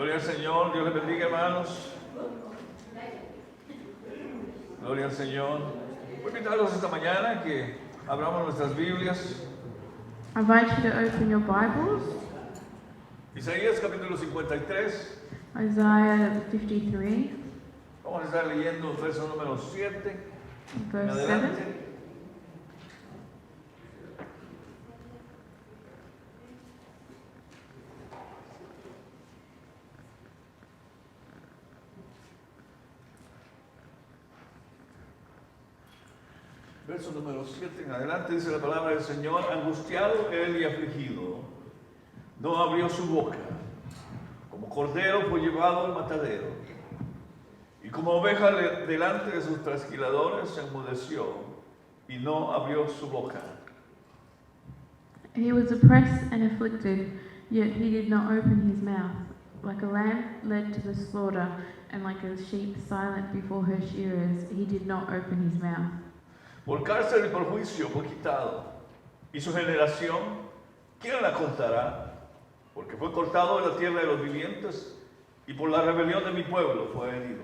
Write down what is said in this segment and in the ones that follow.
Gloria al Señor, Dios les bendiga, hermanos. Gloria al Señor. Voy a invitarlos esta mañana que abramos nuestras Biblias. I invite you to open your Bibles, Isaías capítulo 53. Isaiah 53, Vamos a estar leyendo el verso número 7 en verse 7. adelante. Verso número 7 en adelante dice la palabra del Señor: angustiado él y afligido, no abrió su boca. Como cordero fue llevado al matadero, y como oveja delante de sus trasquiladores se enmudeció y no abrió su boca. He was oppressed and afflicted, yet he did not open his mouth. Like a lamb led to the slaughter, and like a sheep silent before her shearers, he did not open his mouth. Por cárcel y por juicio fue quitado, y su generación, ¿quién la contará? Porque fue cortado de la tierra de los vivientes, y por la rebelión de mi pueblo fue herido.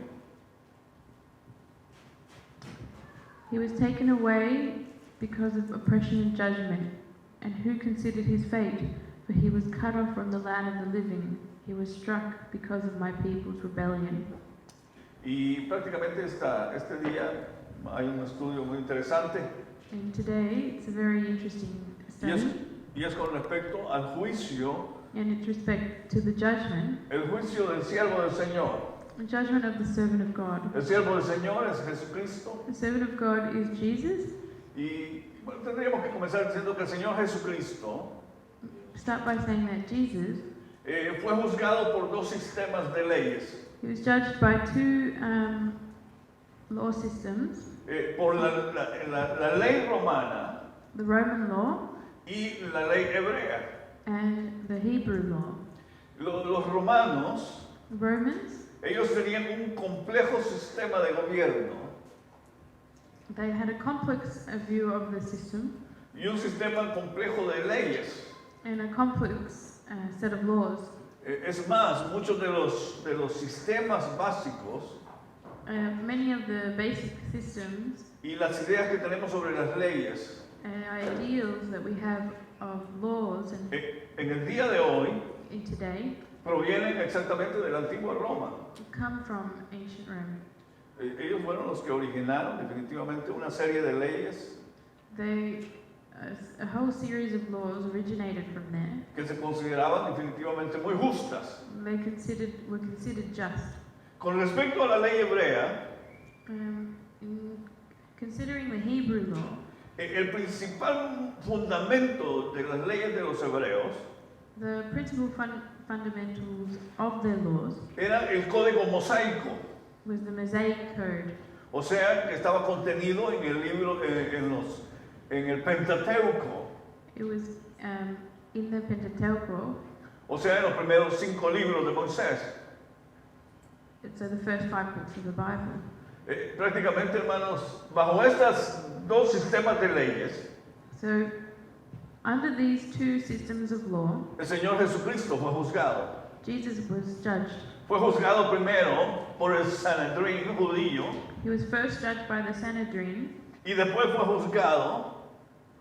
He was taken away because of oppression and judgment, and who considered his fate? For he was cut off from the land of the living. He was struck because of my people's rebellion. Y prácticamente este día hay un estudio muy interesante, And today it's a very interesting study, y es con respecto al juicio, and it's respect to the judgment, el juicio del siervo del Señor. the judgment of the servant of God. El siervo del Señor es Jesucristo, The servant of God is Jesus. y bueno, tendríamos que comenzar diciendo que el Señor Jesucristo Start by saying that Jesus, fue juzgado por dos sistemas de leyes, he was judged by two law systems, por la ley romana the Roman law y la ley hebrea. and the Hebrew law. Los romanos, The Romans, ellos tenían un complejo sistema de gobierno they had a complex view of the system y un sistema complejo de leyes. and a complex set of laws. Es más, muchos de los sistemas básicos Many of the basic systems y las ideas que tenemos sobre las leyes and ideals that we have of laws and en el día de hoy in today provienen exactamente de la antigua Roma. come from ancient Rome. Ellos fueron los que originaron definitivamente una serie de leyes They, a whole series of laws originated from there. que se consideraban definitivamente muy justas. They were considered just. Con respecto a la ley hebrea, In considering the Hebrew law, el principal fundamento de las leyes de los hebreos the principal fundamentals of their laws era el código mosaico, was the Mosaic Code. o sea, que estaba contenido en el libro, en el Pentateuco, It was in the Pentateuch, o sea, en los primeros 5 libros de Moisés. so the first 5 books of the Bible. Prácticamente, hermanos, bajo estos dos sistemas de leyes, So, under these two systems of law, el Señor Jesucristo fue juzgado. Jesus was judged. Fue juzgado primero por el Sanedrín judío He was first judged by the Sanhedrin, y después fue juzgado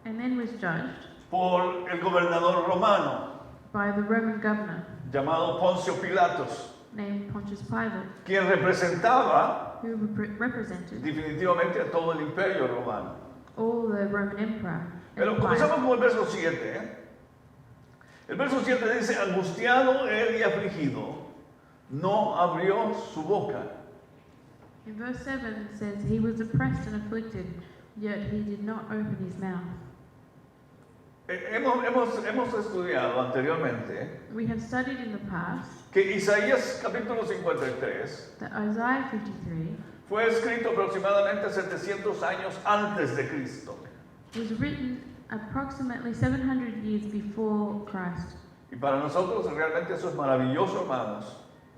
and then was judged por el gobernador romano by the Roman governor llamado Poncio Pilatos, named Pontius Pilate, quien representaba who represented definitivamente a todo el imperio romano. all the Roman Empire. Pero comenzamos con el verso 7. El verso 7 dice: angustiado él y afligido, no abrió su boca. In verse 7 it says, he was oppressed and afflicted, yet he did not open his mouth. Hemos estudiado anteriormente We have studied in the past que Isaías capítulo 53 that Isaiah 53 fue escrito aproximadamente 700 años antes de Cristo. was written approximately 700 years before Christ. Y para nosotros realmente eso es maravilloso, hermanos,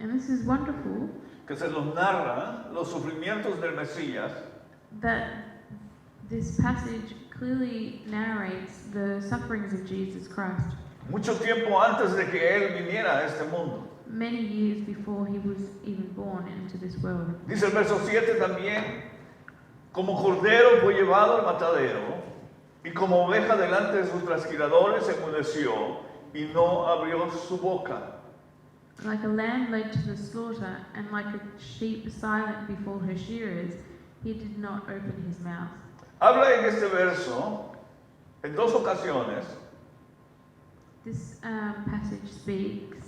And this is wonderful que se nos narra los sufrimientos del Mesías that this passage clearly narrates the sufferings of Jesus Christ. mucho tiempo antes de que Él viniera a este mundo. many years before he was even born into this world. Dice el verso 7 también, como cordero fue llevado al matadero, y como oveja delante de sus trasquiladores se enmudeció y no abrió su boca. Like a lamb led to the slaughter, and like a sheep silent before her shearers, he did not open his mouth. Habla en este verso, en dos ocasiones, This passage speaks.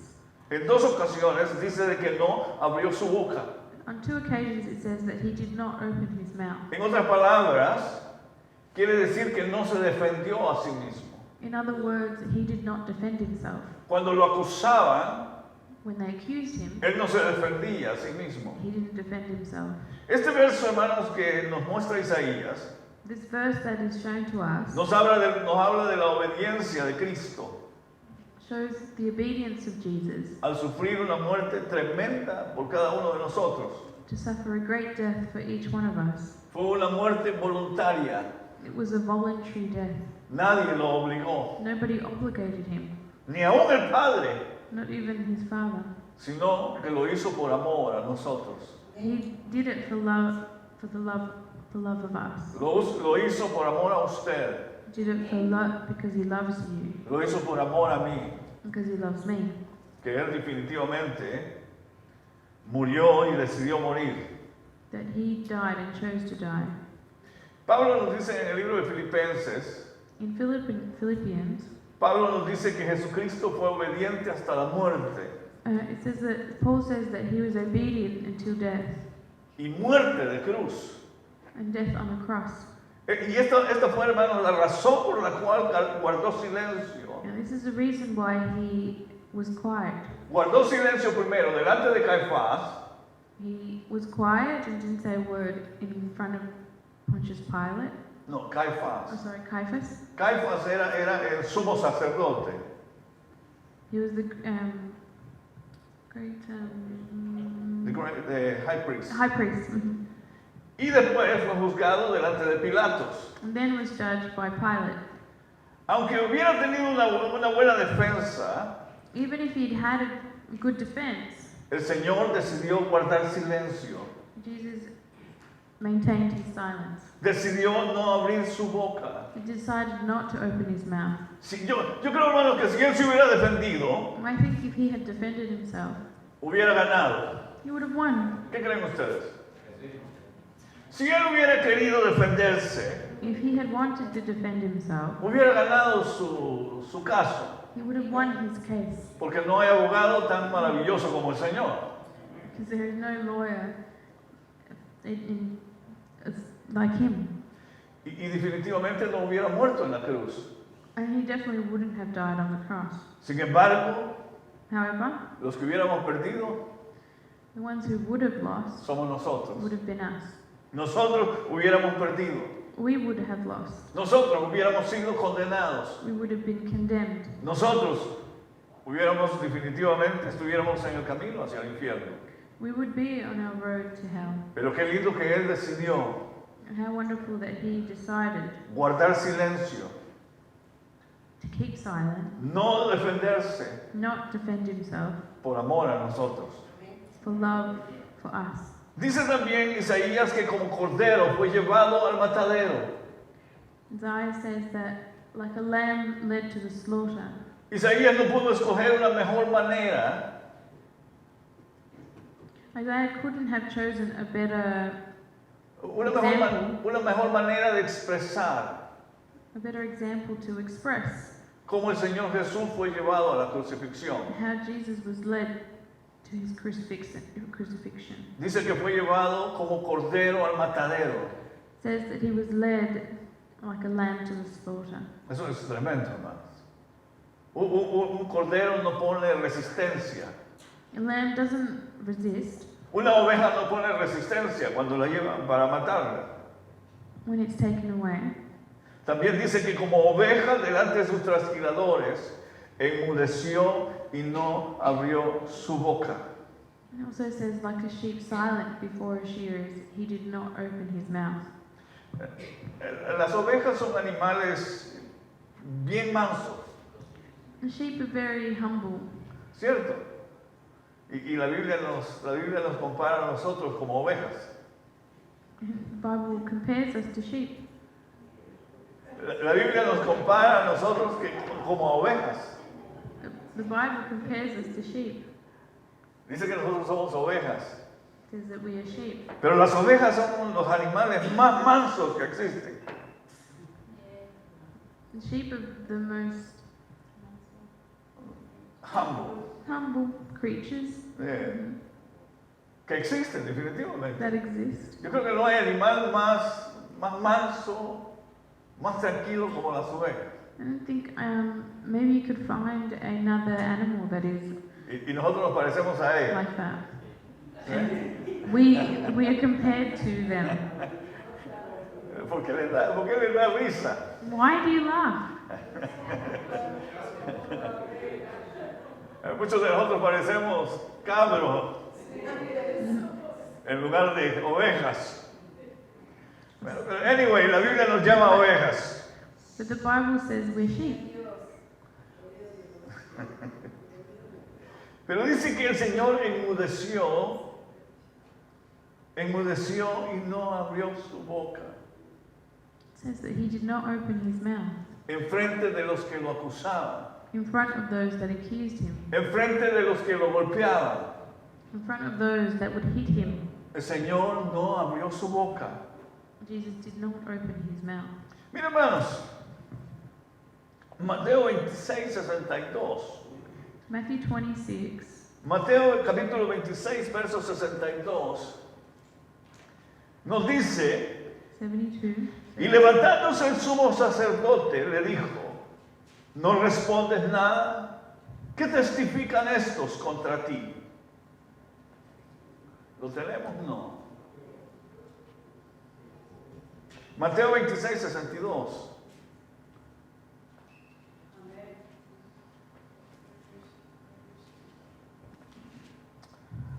en dos ocasiones dice de que no abrió su boca. On 2 occasions it says that he did not open his mouth. En otras palabras, quiere decir que no se defendió a sí mismo. In other words, he did not defend himself. Cuando lo acusaban, When they accused him, él no se defendía a sí mismo. he didn't defend himself. Este verso, hermanos, que nos muestra Isaías, This verse that is shown to us nos habla de la obediencia de Cristo shows the obedience of Jesus al sufrir una muerte tremenda por cada uno de nosotros. to suffer a great death for each one of us. Fue una muerte voluntaria. It was a voluntary death. Nadie lo obligó, Nobody obligated him, ni aún el Padre, not even his father. sino que lo hizo por amor a nosotros. He did it for the love of us. Lo hizo por amor a usted. He did it for love because he loves you, Lo hizo por amor a mí, because he loves me. que él definitivamente murió y decidió morir. That he died and chose to die. Pablo nos dice en el libro de Filipenses, In Philippians, Pablo nos dice que Jesucristo fue obediente hasta la muerte, it says that Paul says that he was obedient until death, y muerte de cruz. and death on the cross. Y esta fue, hermanos, la razón por la cual guardó silencio. And this is the reason why he was quiet. Guardó silencio primero delante de Caifás, He was quiet and didn't say a word in front of Pontius Pilate. no, Oh, Caifás. sorry, Caiaphas. Caifás era el sumo sacerdote. He was the The high priest. high priest. Mhm. Y después fue juzgado delante de Pilatos. And then was judged by Pilate. Aunque hubiera tenido una buena defensa, Even if he'd had a good defense, el Señor decidió guardar silencio. Jesus maintained his silence. Decidió no abrir su boca. He decided not to open his mouth. Yo creo, hermanos, que si él se hubiera defendido, I think if he had defended himself, hubiera ganado. he would have won. ¿Qué creen ustedes? Si él hubiera querido defenderse, If he had wanted to defend himself, hubiera ganado su caso. he would have won his case. Porque no hay abogado tan maravilloso como el Señor. Because there is no lawyer like him. Y definitivamente no hubiera muerto en la cruz. And he definitely wouldn't have died on the cross. Sin embargo, However, los que hubiéramos perdido the ones who would have lost somos nosotros. would have been us. Nosotros hubiéramos perdido. We would have lost. Nosotros hubiéramos sido condenados. We would have been condemned. Nosotros estuviéramos en el camino hacia el infierno. We would be on our road to hell. Pero qué lindo que Él decidió And how wonderful that he decided guardar silencio, to keep silent, no defenderse not defend himself, por amor a nosotros. for love for us. Dice también Isaías que como cordero fue llevado al matadero. Isaiah says that like a lamb led to the slaughter. Isaías no pudo escoger una mejor manera Isaiah couldn't have chosen a better una mejor manera de expresar example to express cómo el Señor Jesús fue llevado a la crucifixión. how Jesus was led to his crucifixion. Dice que fue llevado como cordero al matadero. It says that he was led like a lamb to the slaughter. Eso es tremendo, hermanos. Un cordero no pone resistencia. A lamb doesn't resist Una oveja no pone resistencia cuando la llevan para matarla. when it's taken away. También dice que como oveja delante de sus trasquiladores enmudeció y no abrió su boca. It also says, like a sheep silent before her shearers, he did not open his mouth. Las ovejas son animales bien mansos, The sheep are very humble. ¿cierto? Y la Biblia nos compara a nosotros como ovejas. The Bible compares us to sheep. La Biblia nos compara a nosotros como ovejas. The Bible compares us to sheep. Dice que nosotros somos ovejas. It says that we are sheep. Pero las ovejas son los animales más mansos que existen. The sheep are the most humble creatures Que existen definitivamente. that exist. Yo creo que no hay animal más manso, más tranquilo como las ovejas. I don't think maybe you could find another animal that is Y nosotros nos parecemos a ellas. like that. And we are compared to them. Porque les da risa. Why do you laugh? Muchos de nosotros parecemos cabros en lugar de ovejas. Bueno, pero anyway, la Biblia nos llama ovejas. But the Bible says we're sheep. Pero dice que el Señor enmudeció y no abrió su boca It says that he did not open his mouth en frente de los que lo acusaban, in front of those that accused him, en frente de los que lo golpeaban. in front of those that would hit him. El Señor no abrió su boca. Jesus did not open his mouth. Mira, hermanos, Mateo 26, 62. Matthew 26, Mateo capítulo 26, verso 62. Nos dice, 72. y levantándose el sumo sacerdote le dijo, ¿no respondes nada? ¿Qué testifican estos contra ti? ¿Lo tenemos? No. Mateo 26, 62.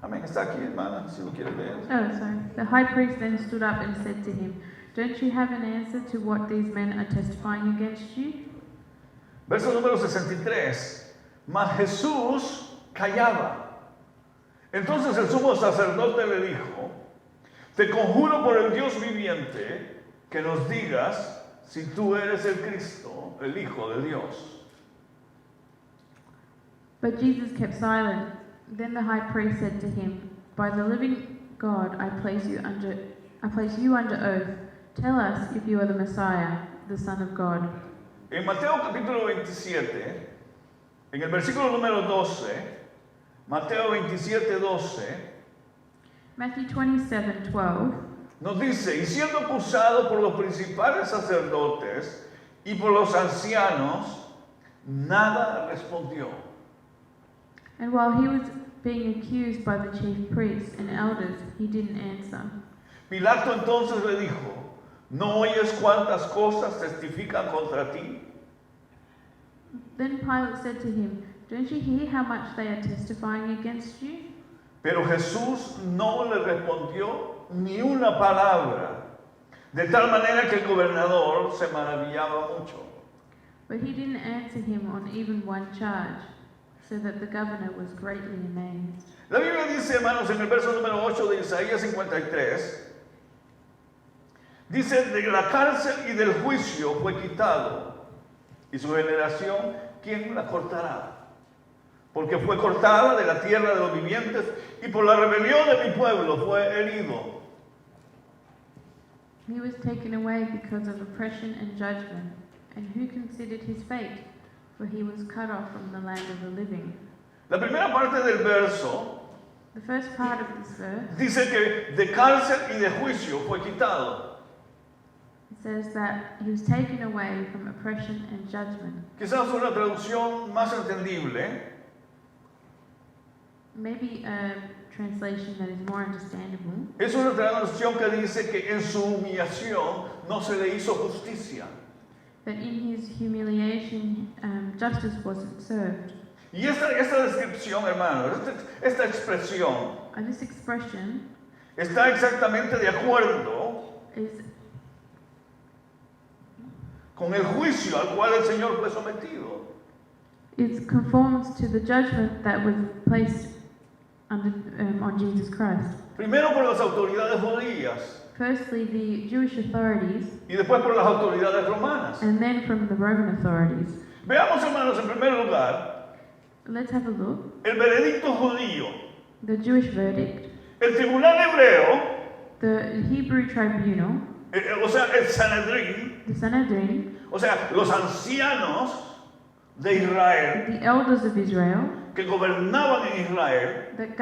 Amén. Está aquí, hermana, si lo quiere leer. Oh, sorry. The high priest then stood up and said to him, "Don't you have an answer to what these men are testifying against you?" Verso número 63. Mas Jesús callaba. Entonces el sumo sacerdote le dijo, te conjuro por el Dios viviente que nos digas si tú eres el Cristo, el Hijo de Dios. But Jesus kept silent. Then the high priest said to him, "By the living God, I place you under oath. Tell us if you are the Messiah, the Son of God." En Mateo capítulo 27, en el versículo número 12, Mateo 27, 12, Matthew 27:12 nos dice, y siendo acusado por los principales sacerdotes y por los ancianos, nada respondió. And while he was being accused by the chief priests and elders, he didn't answer. Pilato entonces le dijo, ¿no oyes cuántas cosas testifican contra ti? Then Pilate said to him, "Don't you hear how much they are testifying against you?" Pero Jesús no le respondió ni una palabra, de tal manera que el gobernador se maravillaba mucho. But he didn't answer him on even one charge, so that the governor was greatly amazed. La Biblia dice, hermanos, en el verso número 8 de Isaías 53, dice, de la cárcel y del juicio fue quitado, y su generación, ¿quién la cortará? Porque fue cortada de la tierra de los vivientes, y por la rebelión de mi pueblo fue herido. He was taken away because of oppression and judgment, and who considered his fate? For he was cut off from the land of the living. La primera parte del verso The first part of this verse, dice que de cárcel y de juicio fue quitado. it says that he was taken away from oppression and judgment. Quizás una traducción más entendible Maybe a translation that is more understandable. es una traducción que dice que en su humillación no se le hizo justicia. That in his humiliation, justice wasn't served. Y esta descripción, hermano, esta expresión And this expression está exactamente de acuerdo is con el juicio al cual el Señor fue sometido. it conforms to the judgment that was placed on Jesus Christ. Primero por las autoridades judías Firstly, the Jewish authorities, y después por las autoridades romanas. and then from the Roman authorities. Veamos, hermanos, en primer lugar, Let's have a look. el veredicto judío. The Jewish verdict, El tribunal hebreo, the Hebrew tribunal, o sea, el Sanedrín, the Sanhedrin, o sea, los ancianos de Israel the elders of Israel que gobernaban en Israel, that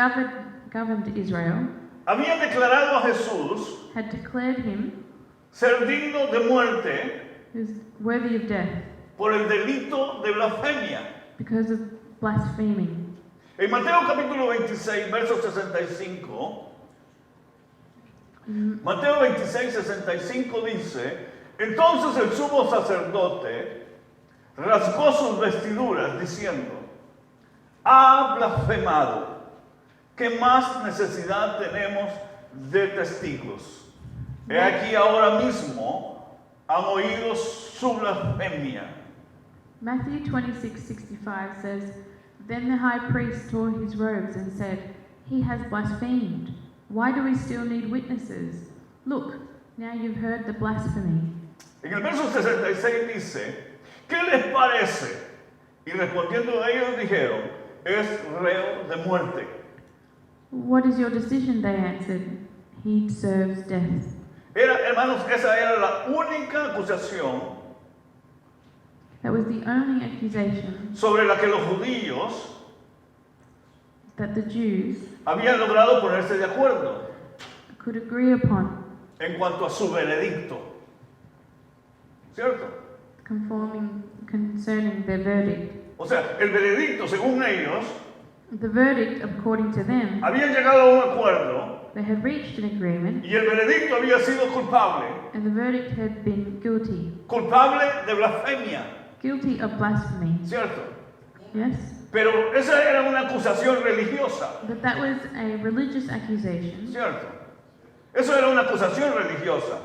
governed Israel, habían declarado a Jesús had declared him ser digno de muerte as worthy of death por el delito de blasfemia. because of blaspheming. En Mateo capítulo 26, verso 65, Mateo 26, 65 dice, entonces el sumo sacerdote rasgó sus vestiduras diciendo, ha blasfemado, ¿qué más necesidad tenemos de testigos? He aquí ahora mismo han oído su blasfemia. Matthew 26:65 says, Then the high priest tore his robes and said, He has blasphemed. Why do we still need witnesses? Look, now you've heard the blasphemy. En el verso 66 dice, ¿qué les parece? Y respondiendo ellos dijeron, es reo de muerte. What is your decision? They answered, He deserves death. Hermanos, esa era la única acusación That was the only accusation sobre la que los judíos that the Jews habían logrado ponerse de acuerdo could agree upon, en cuanto a su veredicto. ¿Cierto? concerning their verdict. O sea, el veredicto, según ellos, The verdict, according to them, habían llegado a un acuerdo they had reached an agreement, y el veredicto había sido culpable, and the verdict had been guilty. culpable de blasfemia, Guilty of blasphemy. ¿cierto? Yes? Pero esa era una acusación religiosa, But that was a religious accusation. ¿cierto? Eso era una acusación religiosa.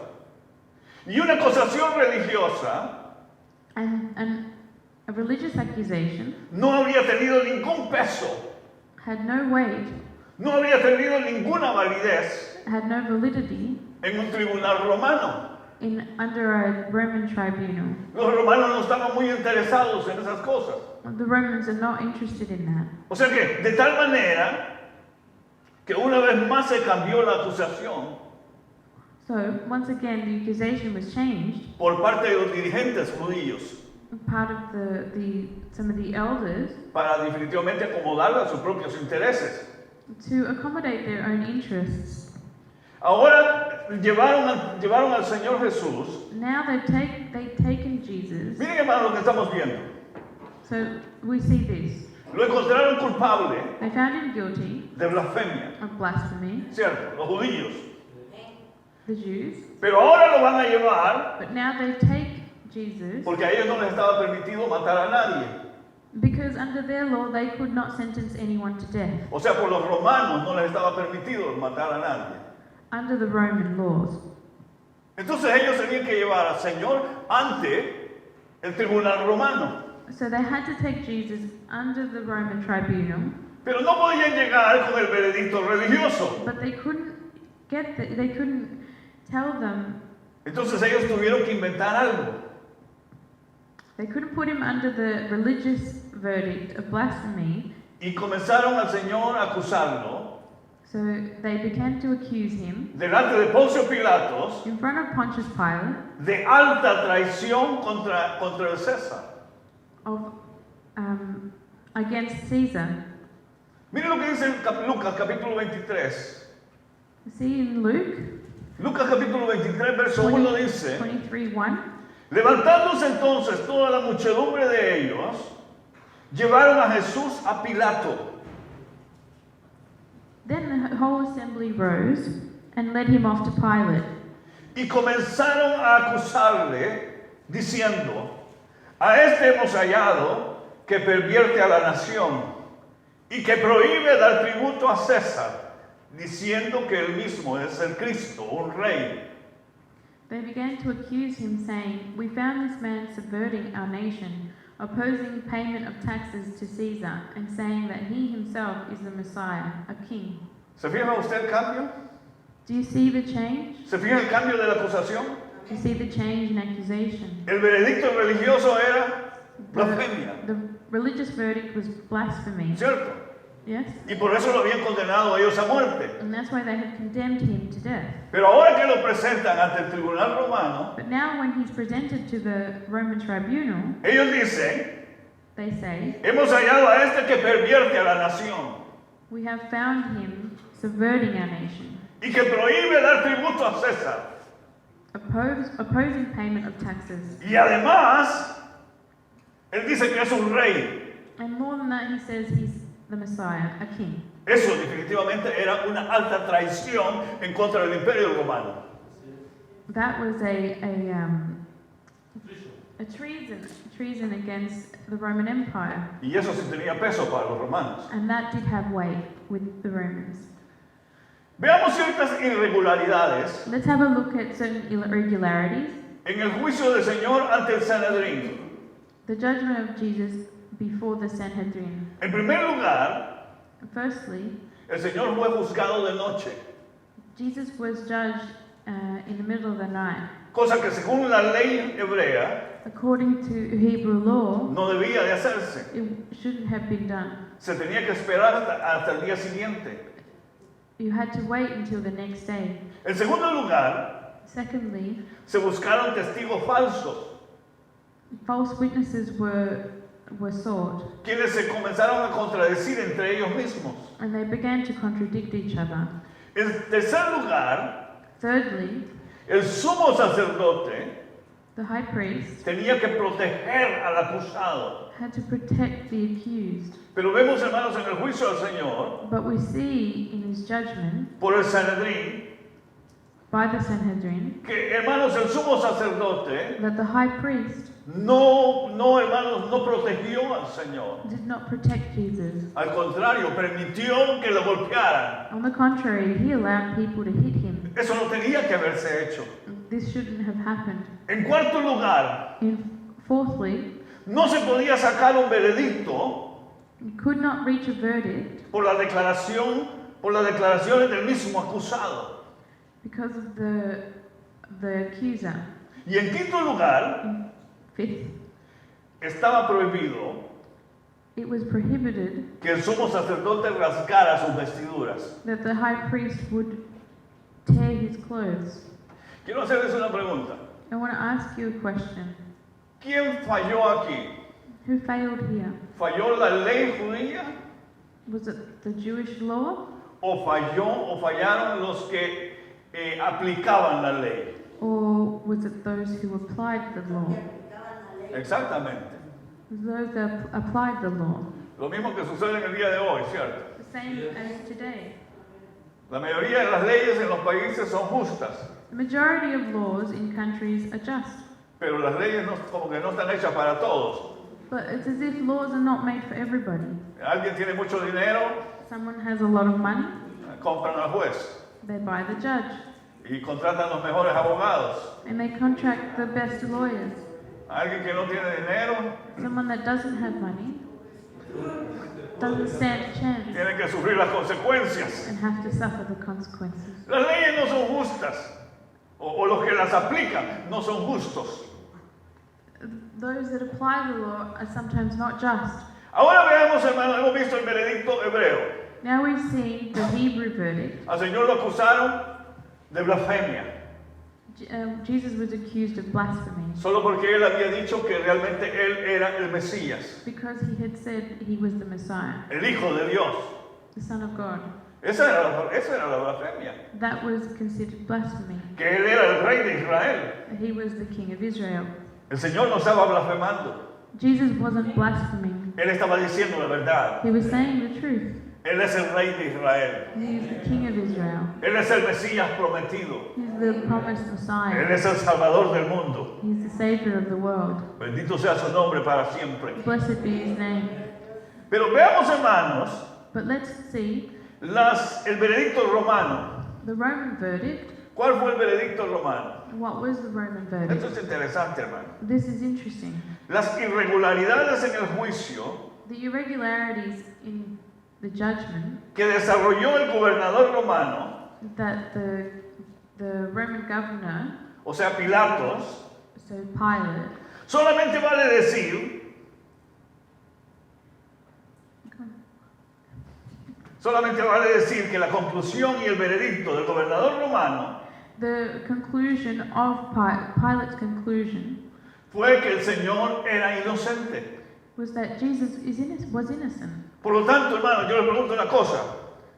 Y una acusación religiosa And a religious accusation no habría tenido ningún peso, had no weight, no habría tenido ninguna validez had no validity en un tribunal romano. under a Roman tribunal. Los romanos no estaban muy interesados en esas cosas. The Romans are not interested in that. O sea que, de tal manera, que una vez más se cambió la acusación So, once again, the accusation was changed. por parte de los dirigentes judíos Part of some of the elders, para definitivamente acomodarla a sus propios intereses. to accommodate their own interests. Ahora llevaron al Señor Jesús. Now they've taken Jesus. Miren, hermanos, lo que estamos viendo. So we see this. Lo encontraron culpable They found him guilty de blasfemia, of blasphemy, ¿cierto? Los judíos. the Jews, Pero ahora lo van a llevar but now they take Jesus porque a ellos no les estaba permitido matar a nadie. because under their law they could not sentence anyone to death. O sea, por los romanos no les estaba permitido matar a nadie. Under the Roman laws. Entonces ellos tenían que llevar al Señor ante el tribunal romano. So they had to take Jesus under the Roman tribunal, Pero no podían llegar con el veredicto religioso. but they couldn't they couldn't tell them, Entonces ellos tuvieron que inventar algo. they couldn't put him under the religious verdict of blasphemy. Y comenzaron al Señor a acusarlo So they began to accuse him delante de Poncio Pilatos in front of Pontius Pilate de alta traición contra el César. of against Caesar. Miren lo que dice Lucas capítulo 23. See in Luke Lucas capítulo 23, verso 1 dice, 23:1. levantándose entonces toda la muchedumbre de ellos, llevaron a Jesús a Pilato. Then the whole assembly rose and led him off to Pilate. Y comenzaron a acusarle, diciendo, a este hemos hallado que pervierte a la nación y que prohíbe dar tributo a César, diciendo que él mismo es el Cristo, un rey. They began to accuse him, saying, We found this man subverting our nation, opposing payment of taxes to Caesar and saying that he himself is the Messiah, a king. ¿Se fija usted el cambio? Do you see the change? ¿Se fija el cambio de la acusación? Do you see the change in accusation? El veredicto religioso era blasfemia, The religious verdict was blasphemy, ¿cierto? yes? Y por eso lo habían condenado ellos a muerte. And that's why they had condemned him to death. Pero ahora que lo presentan ante el tribunal romano, But now when he's presented to the Roman tribunal, ellos dicen, they say, hemos hallado a este que pervierte a la nación we have found him subverting our nation, y que prohíbe dar tributo a César. opposing payment of taxes. Y además, él dice que es un rey. And more than that, he says he's the Messiah, a king. Eso definitivamente era una alta traición en contra del imperio romano. That was a treason against the Roman Empire, Y eso sí tenía peso para los romanos. and that did have weight with the Romans. Veamos ciertas irregularidades Let's have a look at certain irregularities. en el juicio del Señor ante el Sanedrín. The judgment of Jesus before the Sanhedrin. En primer lugar, Firstly, el Señor fue juzgado de noche, Jesus was judged in the middle of the night. cosa que según la ley hebrea According to Hebrew law, no debía de hacerse. it shouldn't have been done. Se tenía que esperar hasta el día siguiente. You had to wait until the next day. En segundo lugar, Secondly, se buscaron testigos falsos, false witnesses were sought, quienes se comenzaron a contradecir entre ellos mismos. and they began to contradict each other. En tercer lugar, Thirdly, el sumo sacerdote the high priest tenía que proteger al acusado. had to protect the accused. Pero vemos, hermanos, en el juicio del Señor, But we see in his judgment por el Sanedrín, by the Sanhedrin que, hermanos, el sumo sacerdote that the high priest hermanos, no protegió al Señor. did not protect Jesus. Al contrario, permitió que lo golpearan. On the contrary, he allowed people to hit him. Eso no tenía que haberse hecho. This shouldn't have happened. En cuarto lugar, Fourthly, no se podía sacar un veredicto you could not reach a verdict por las declaraciones del mismo acusado. because of the accuser. Y en quinto lugar, Fifth, estaba prohibido it was prohibited que el sumo sacerdote rasgara sus vestiduras. that the high priest would tear his clothes. Quiero hacerles una pregunta. I want to ask you a question. ¿Quién falló aquí? Who failed here? ¿Falló la ley judía? Was it the Jewish law, ¿O fallaron los que aplicaban la ley? or was it those who applied the law? Exactamente. It was those that applied the law. Lo mismo que sucede en el día de hoy, ¿cierto? The same as today. La mayoría de las leyes en los países son justas, The majority of laws in countries are just, pero las leyes como que no están hechas para todos. but it's as if laws are not made for everybody. Alguien tiene mucho dinero, Someone has a lot of money, compran al juez they buy the judge, y contratan los mejores abogados. and they contract the best lawyers. Alguien que no tiene dinero Someone that doesn't have money doesn't stand a chance tiene que sufrir las consecuencias. and have to suffer the consequences. Las leyes no son justas, o los que las aplican no son justos. Those that apply the law are sometimes not just. Ahora veamos, hermanos, hemos visto el veredicto hebreo. Now we've seen the Hebrew verdict. Al Señor lo acusaron de blasfemia, Jesus was accused of blasphemy solo porque él había dicho que realmente él era el Mesías, because he had said he was the Messiah, el Hijo de Dios. the Son of God. Esa era la blasfemia, That was considered blasphemy. que él era el rey de Israel. He was the King of Israel. El Señor no estaba blasfemando, Jesus wasn't blaspheming. él estaba diciendo la verdad. He was saying the truth. Él es el rey de Israel, He is the King of Israel. él es el Mesías prometido, He's the promised él Messiah. es el Salvador del mundo. He's the Savior of the world. Bendito sea su nombre para siempre. Blessed be his name. Pero veamos, hermanos, But let's see el veredicto romano. the Roman verdict. ¿Cuál fue el veredicto romano? What was the Roman Esto verdict? es interesante, hermano. This is interesting. las irregularidades en el juicio The irregularities in the judgment que desarrolló el gobernador romano, that the Roman governor, o sea, Pilatos, so Pilate, solamente vale decir que la conclusión y el veredicto del gobernador romano the conclusion of Pilate's conclusion fue que el Señor era inocente. was that Jesus was innocent. Por lo tanto, hermano, yo le pregunto una cosa.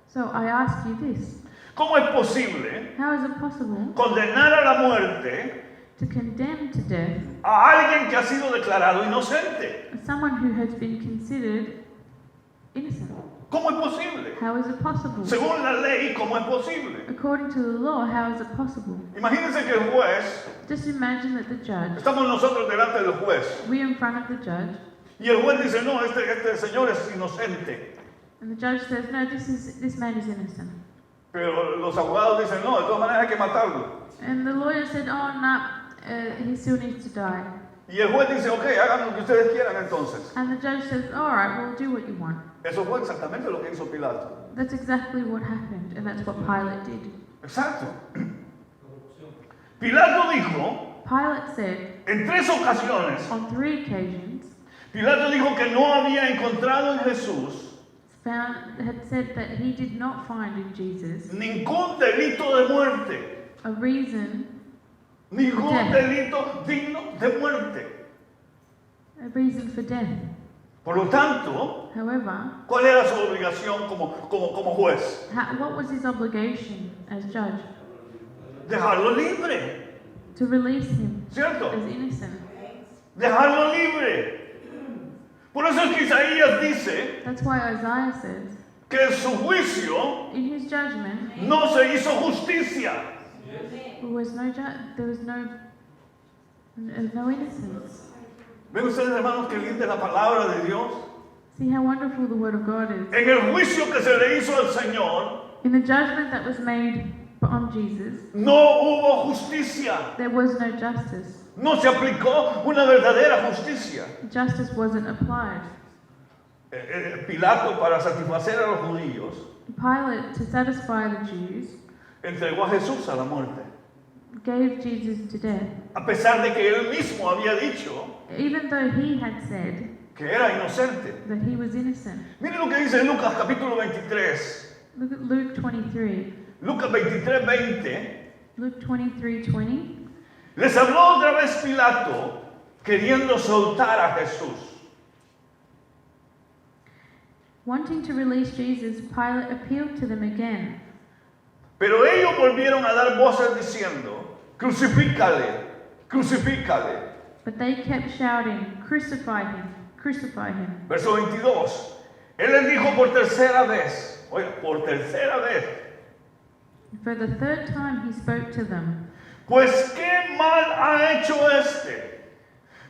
So I ask you this: ¿Cómo es posible how is it possible condenar a la muerte to condemn to death a alguien que ha sido declarado inocente? someone who has been considered innocent? ¿Cómo es posible? How is it possible? Según la ley, ¿cómo es posible? According to the law, how is it possible? Imagínense que el juez, Just imagine that the judge, estamos nosotros delante del juez, we're in front of the judge, y el juez dice, no, este señor es inocente. and the judge says, no, this man is innocent. Pero los abogados dicen, no, de todas maneras hay que matarlo. And the lawyer said, oh, no, he still needs to die. Y el juez dice, ok, hagan lo que ustedes quieran entonces. And the judge says, all right, well, do what you want. Eso fue exactamente lo que hizo Pilato. That's exactly what happened, and that's what Pilate did. Exacto. Pilato dijo, Pilate said, en 3 ocasiones, on 3 occasions, Pilato dijo que no había encontrado en Jesús had said that he did not find in Jesus ningún delito de muerte, a reason ningún delito digno de muerte. for death. Por lo tanto, However, ¿cuál era su obligación como juez? what was his obligation as judge? Dejarlo libre, To release him ¿cierto? as innocent. Dejarlo libre. Por eso es que Isaías dice That's why Isaiah says, que en su juicio in his judgment, no se hizo justicia. there was no innocence. ¿Ven ustedes, hermanos, qué linda es la palabra de Dios? See how wonderful the word of God is. En el juicio que se le hizo al Señor, In the judgment that was made on Jesus, no hubo justicia. there was no justice. No se aplicó una verdadera justicia. Justice wasn't applied. Pilato, para satisfacer a los judíos, Pilate, to satisfy the Jews, entregó a Jesús a la muerte. gave Jesus to death, A pesar de que él mismo había dicho even though he had said que era inocente. that he was innocent. Miren lo que dice Lucas capítulo 23. Look at Luke 23. Lucas 23, 20. Luke 23:20. Les habló otra vez Pilato, queriendo soltar a Jesús. Wanting to release Jesus, Pilate appealed to them again. Pero ellos volvieron a dar voces diciendo, crucifícale, crucifícale. But they kept shouting, "Crucify him, crucify him." Verso 22. Él les dijo por tercera vez, oiga, por tercera vez, For the 3rd time he spoke to them. pues qué mal ha hecho este.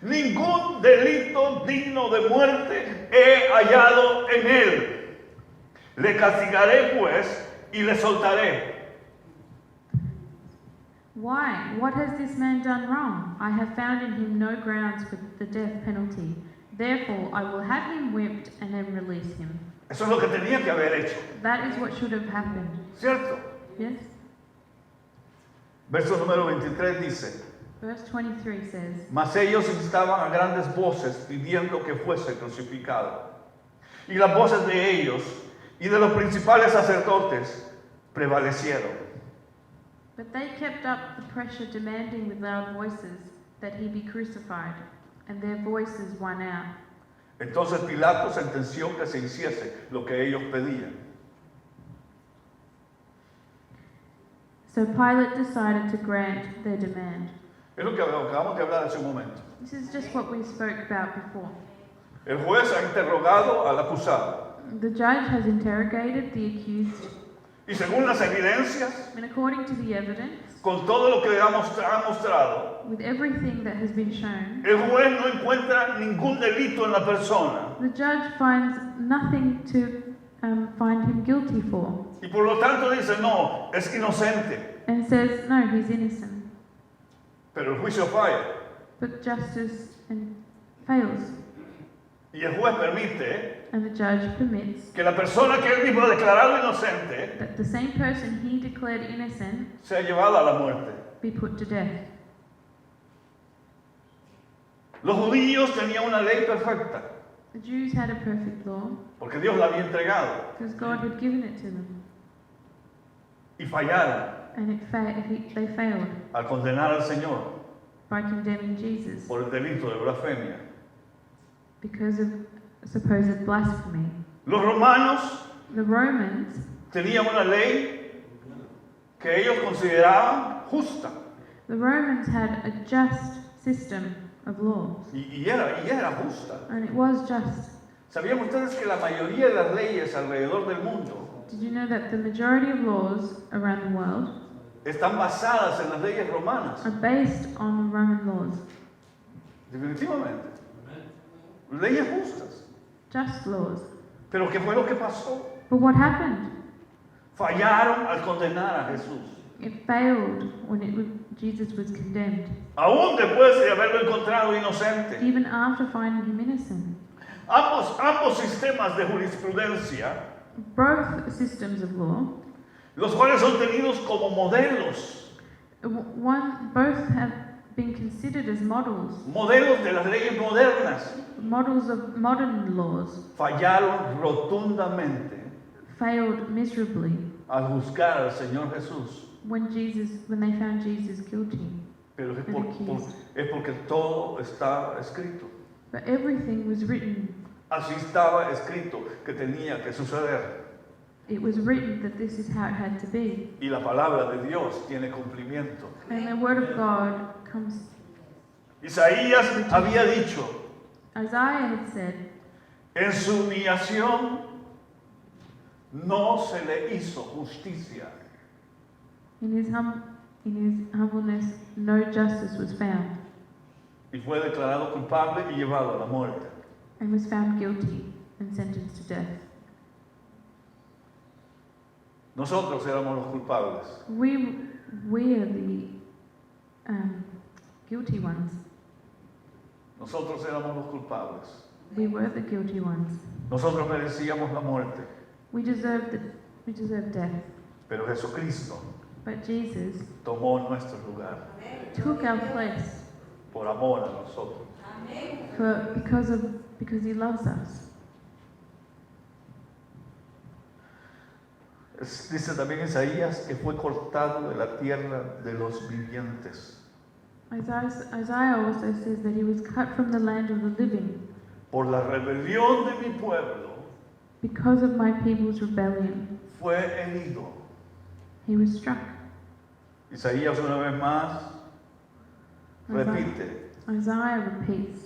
Ningún delito digno de muerte he hallado en él. Le castigaré pues y le soltaré. Why? What has this man done wrong? I have found in him no grounds for the death penalty. Therefore, I will have him whipped and then release him. Eso es lo que tenía que haber hecho, That is what should have happened. ¿cierto? Yes? Verso número 23 dice, Verse 23 says, mas ellos instaban a grandes voces pidiendo que fuese crucificado. Y las voces de ellos y de los principales sacerdotes prevalecieron. But they kept up the pressure, demanding with loud voices that he be crucified, and their voices won out. Entonces Pilato sentenció que se hiciese lo que ellos pedían. So Pilate decided to grant their demand. Es lo que acabamos de hablar hace un momento. This is just what we spoke about before. El juez ha interrogado al acusado. The judge has interrogated the accused, Y según las evidencias, and according to the evidence, con todo lo que ha mostrado, with everything that has been shown, el juez no encuentra ningún delito en la persona. the judge finds nothing to find him guilty for, Y por lo tanto dice, no, es inocente. and says, no, he's innocent. Pero el juicio falla. But justice and fails, y el juez permite and the judge permits que la persona que él mismo ha declarado inocente that the same person he declared innocent sea llevada a la muerte. be put to death. Los judíos tenían una ley perfecta, The Jews had a perfect law porque Dios la había entregado, because God had given it to them, y fallaron and they failed al condenar al Señor by condemning Jesus por el delito de blasfemia. because of supposed blasphemy. Los romanos The Romans, tenían una ley que ellos consideraban justa, the Romans had a just system of laws, y era justa. and it was just. ¿Sabían ustedes que la mayoría de las leyes alrededor del mundo Did you know that the majority of laws around the world están basadas en las leyes romanas? are based on Roman laws? Definitivamente. Leyes justas. Just laws. Pero ¿qué fue lo que pasó? But what happened? Fallaron al condenar a Jesús. It failed when Jesus was condemned, Aún después de haberlo encontrado inocente. even after finding him innocent. Ambos sistemas de jurisprudencia, Both systems of law, los cuales son tenidos como modelos, both have been considered as modelos de las leyes modernas, models of modern laws, fallaron rotundamente failed miserably al juzgar al Señor Jesús. when they found Jesus guilty. Pero es porque todo está escrito. But everything was written. Así estaba escrito que tenía que suceder. It was written that this is how it had to be. Y la palabra de Dios tiene cumplimiento. And the word of God comes. Isaías había dicho, Isaiah had said, en su humillación no se le hizo justicia. in his humbleness, no justice was found, Y fue declarado culpable y llevado a la muerte. and was found guilty and sentenced to death. Nosotros éramos los culpables. We are the guilty ones. Nosotros éramos los culpables. We were the guilty ones. Nosotros merecíamos la muerte. We deserved death. Pero Jesucristo But Jesus tomó nuestro lugar took our place por amor a nosotros. because he loves us. Dice también Isaías que fue cortado de la tierra de los vivientes. Isaiah also says that he was cut from the land of the living Por la rebelión de mi pueblo because of my people's rebellion. fue herido. He was struck. Isaías una vez más repite Isaiah repeats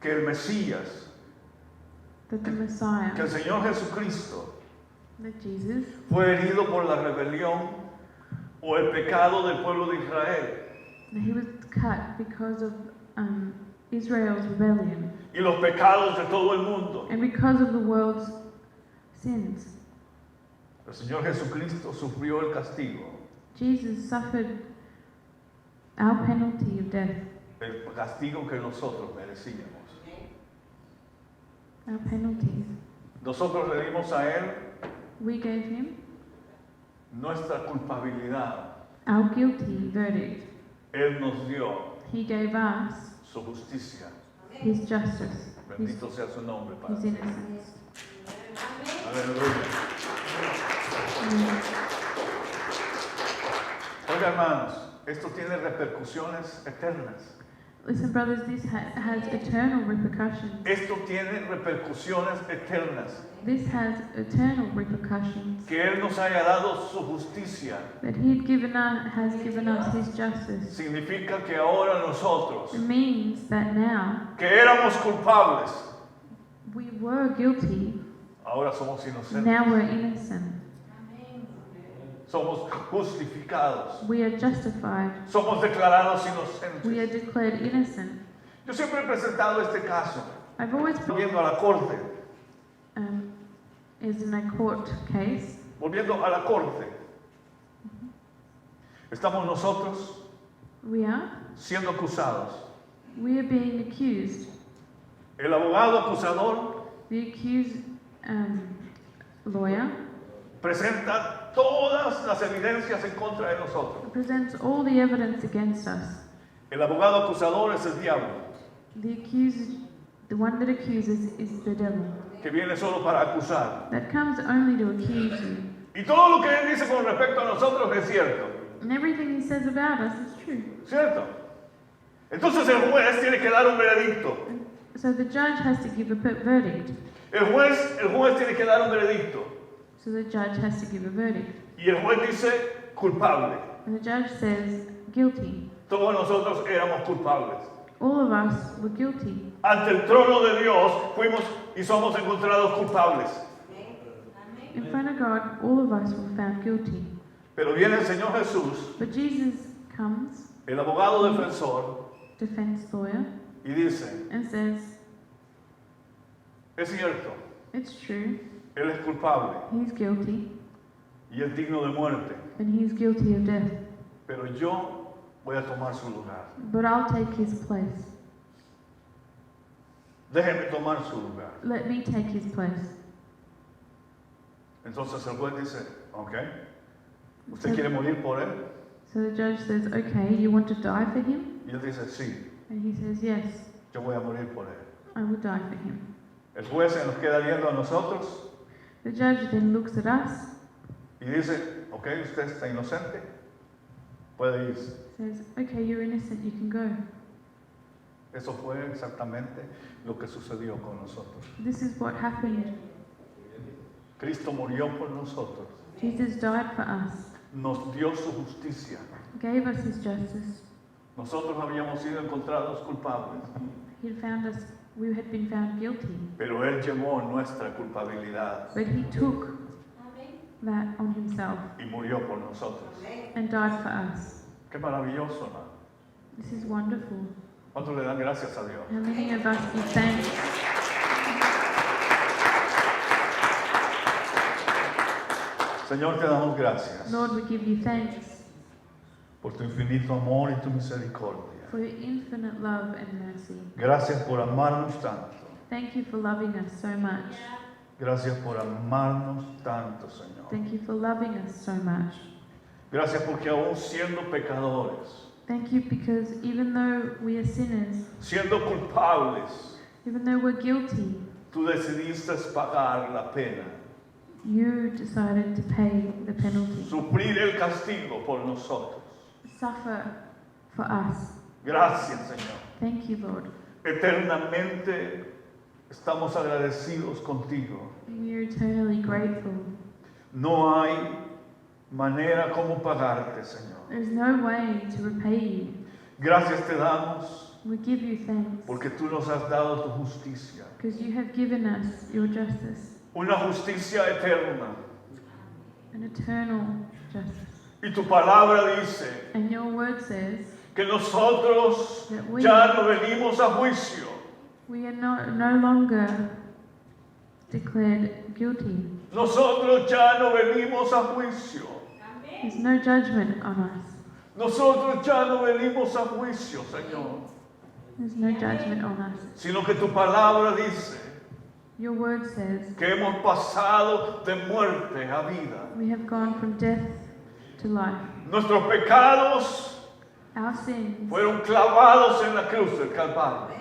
que el Mesías, that the que Messiah, el Señor Jesucristo that Jesus, fue herido por la rebelión o el pecado del pueblo de Israel that he was cut because of Israel's rebellion y los pecados de todo el mundo. and because of the world's sins. El Señor Jesucristo sufrió el castigo, Jesus suffered our penalty of death, el castigo que nosotros merecíamos. our penalties. Nosotros le dimos a Él We gave him nuestra culpabilidad. our guilty verdict. Él nos dio He gave us su justicia. his justice, his Bendito sea su nombre, Padre. innocence. Aleluya. Oiga, hermanos, esto tiene repercusiones eternas. Listen, brothers, this has eternal repercussions. Esto tiene repercusiones eternas. This has eternal repercussions. Que Él nos haya dado su justicia That he has given us his justice. significa que ahora nosotros, It means that now que éramos culpables, we were guilty, ahora somos inocentes. now we're innocent. Somos justificados. We are justified. Somos declarados We are inocentes. declared innocent. Yo siempre he presentado este caso, I've always volviendo a la corte, is in a court case. volviendo a la corte. Estamos nosotros We are siendo acusados. being accused. El abogado acusador The accused lawyer presenta todas las evidencias en contra de nosotros. presents all the evidence against us. El abogado acusador es el diablo, The one that accuses is the devil. que viene solo para acusar. That comes only to accuse you. Y todo lo que él dice con respecto a nosotros es cierto. And everything he says about us is true. ¿Cierto? Entonces el juez tiene que dar un veredicto. So the judge has to give a verdict. El juez tiene que dar un veredicto. So the judge has to give a verdict. Y el juez dice culpable. And the judge says guilty. Todos nosotros éramos culpables. All of us were guilty. Ante el trono de Dios fuimos y somos encontrados culpables. In front of God, all of us were found guilty. Pero viene el Señor Jesús, But Jesus comes, el abogado defensor, defense lawyer, y dice, and says, es cierto, it's true, él es culpable he's guilty, y es digno de muerte, and he's guilty of death. pero yo voy a tomar su lugar. But I'll take his place. Déjeme tomar su lugar. Let me take his place. Entonces el juez dice, ok, ¿usted quiere morir por él? So the judge says, okay, you want to die for him? Y él dice, sí, And he says, yes, yo voy a morir por él. I will die for him. El juez se nos queda viendo a nosotros The judge then looks at us, y dice, ok, usted está inocente, puede irse. says, okay, you're innocent, you can go. Eso fue exactamente lo que sucedió con nosotros. This is what happened. Cristo murió por nosotros, Jesus died for us, nos dio su justicia. gave us his justice. Nosotros habíamos sido encontrados culpables, He found us, we had been found guilty, pero Él llevó nuestra culpabilidad but he took that on himself y murió por nosotros. and died for us. Qué maravilloso, ¿no? This is wonderful. ¿Cuántos le dan gracias a Dios? How many of us give thanks? Señor, te damos gracias Lord, we give you thanks por tu infinito amor y tu misericordia. for your infinite love and mercy. Gracias por amarnos tanto. Thank you for loving us so much. Gracias por amarnos tanto, Señor. Thank you for loving us so much. Gracias porque aún siendo pecadores, Thank you because even though we are sinners, siendo culpables, even though we're guilty, tú decidiste pagar la pena, you decided to pay the penalty, sufrir el castigo por nosotros. suffer for us. Gracias, Señor. Thank you, Lord. Eternamente estamos agradecidos contigo. We are eternally grateful. No hay manera como pagarte, Señor. There's no way to repay you. Gracias te damos We give you thanks porque tú nos has dado tu justicia. because you have given us your justice, Una justicia eterna. an eternal justice. Y tu palabra dice And your word says que nosotros that we ya no venimos a juicio. are no longer declared guilty. Nosotros ya no venimos a juicio. There's no judgment on us. Nosotros ya no venimos a juicio, Señor. There's no judgment on us. Sino que tu palabra dice Your word says que hemos pasado de muerte a vida. we have gone from death to life. Nuestros pecados Our sins fueron clavados en la cruz del Calvario.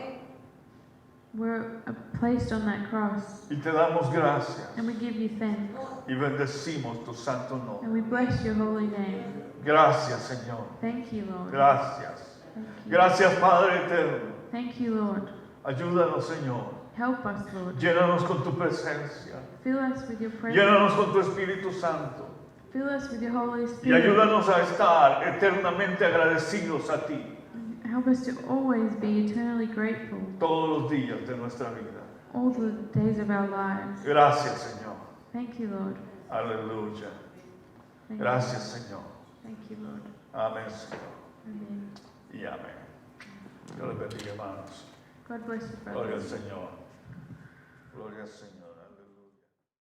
were placed on that cross, Y te damos gracias and we give you thanks, y bendecimos tu santo and nombre. we bless your holy name. Gracias, Señor. Thank you, Lord. Gracias. Thank you. Gracias, Padre eterno. Thank you, Lord. Ayúdanos, Señor. Help us, Lord. Llénanos con tu presencia. Fill us with your presence. Llénanos con tu Espíritu Santo. Fill us with your Holy Y Spirit. ayúdanos a estar eternamente agradecidos a ti Help us to always be eternally grateful todos los días de nuestra vida. all the days of our lives. Gracias, Señor. Thank you, Lord. Aleluya. Thank Gracias, Señor. You. Thank you, Lord. Amén, Señor. Amen. Y amén. Dios les bendiga, hermanos. God bless you, Gloria al brothers. Señor. Gloria al Señor.